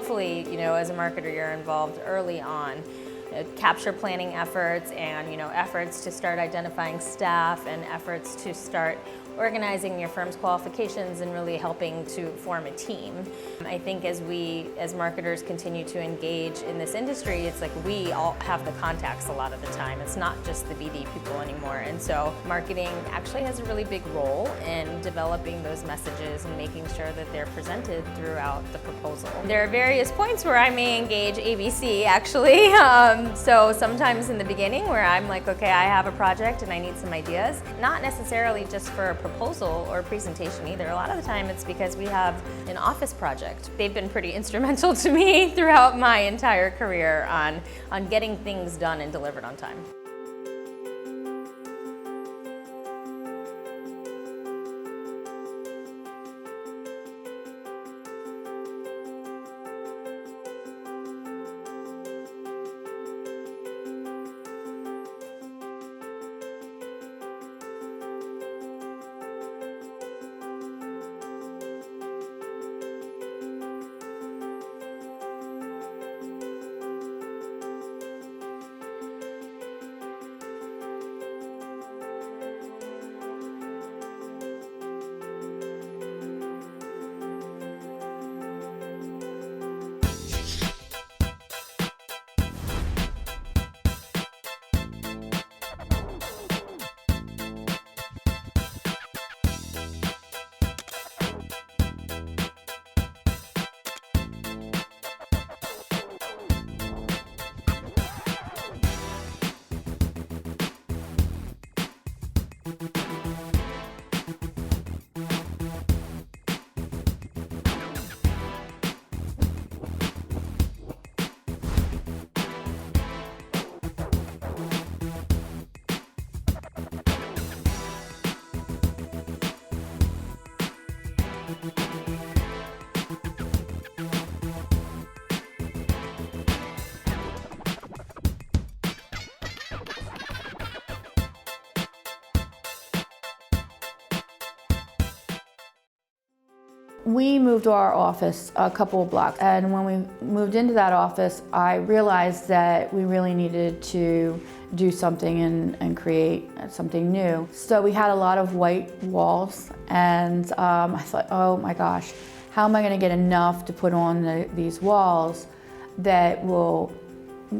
hopefully, as a marketer, you're involved early on. Capture planning efforts and efforts to start identifying staff and efforts to start organizing your firm's qualifications and really helping to form a team. I think as we, as marketers, continue to engage in this industry, it's like we all have the contacts a lot of the time. It's not just the BD people anymore. And so marketing actually has a really big role in developing those messages and making sure that they're presented throughout the proposal. There are various points where I may engage ABC actually. So sometimes in the beginning where I'm like, okay, I have a project and I need some ideas, not necessarily just for a proposal or presentation either. A lot of the time it's because we have an office project. They've been pretty instrumental to me throughout my entire career on getting things done and delivered on time. We moved to our office a couple of blocks, and when we moved into that office, I realized that we really needed to do something and create something new. So we had a lot of white walls, and I thought, oh my gosh, how am I going to get enough to put on these walls that will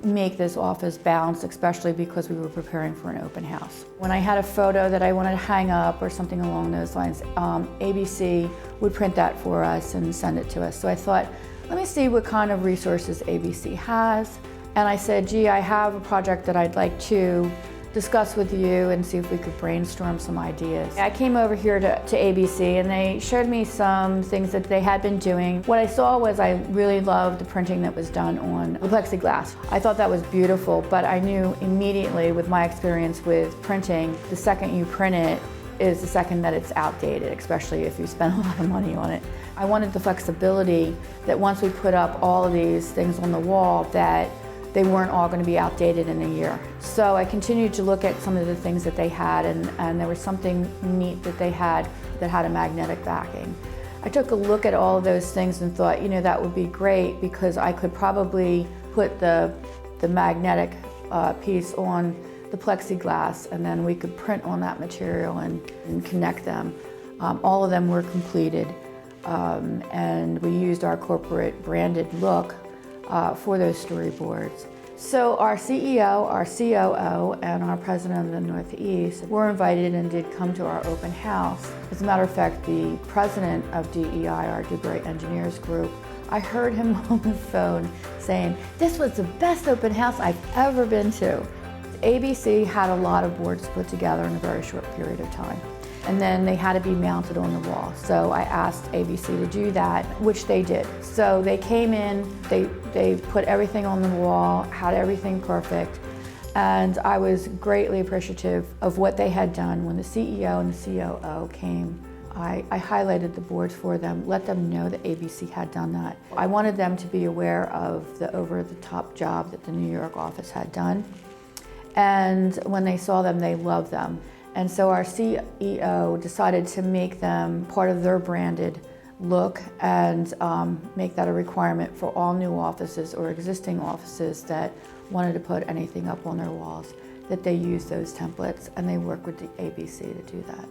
make this office bounce, especially because we were preparing for an open house. When I had a photo that I wanted to hang up or something along those lines, ABC would print that for us and send it to us. So I thought, let me see what kind of resources ABC has. And I said, gee, I have a project that I'd like to discuss with you and see if we could brainstorm some ideas. I came over here to ABC and they showed me some things that they had been doing. What I saw was I really loved the printing that was done on the plexiglass. I thought that was beautiful, but I knew immediately with my experience with printing, the second you print it is the second that it's outdated, especially if you spend a lot of money on it. I wanted the flexibility that once we put up all of these things on the wall that they weren't all going to be outdated in a year. So I continued to look at some of the things that they had, and there was something neat that they had that had a magnetic backing. I took a look at all of those things and thought, that would be great because I could probably put the magnetic piece on the plexiglass, and then we could print on that material and connect them. All of them were completed, and we used our corporate branded look for those storyboards. So our CEO, our COO, and our president of the Northeast were invited and did come to our open house. As a matter of fact, the president of DEI, our DuBois Engineers Group, I heard him on the phone saying, "This was the best open house I've ever been to." ABC had a lot of boards put together in a very short period of time. And then they had to be mounted on the wall. So I asked ABC to do that, which they did. So they came in, they put everything on the wall, had everything perfect, and I was greatly appreciative of what they had done. When the CEO and the COO came, I highlighted the boards for them, let them know that ABC had done that. I wanted them to be aware of the over-the-top job that the New York office had done. And when they saw them, they loved them. And so our CEO decided to make them part of their branded look and make that a requirement for all new offices or existing offices that wanted to put anything up on their walls, that they use those templates and they work with the ABC to do that.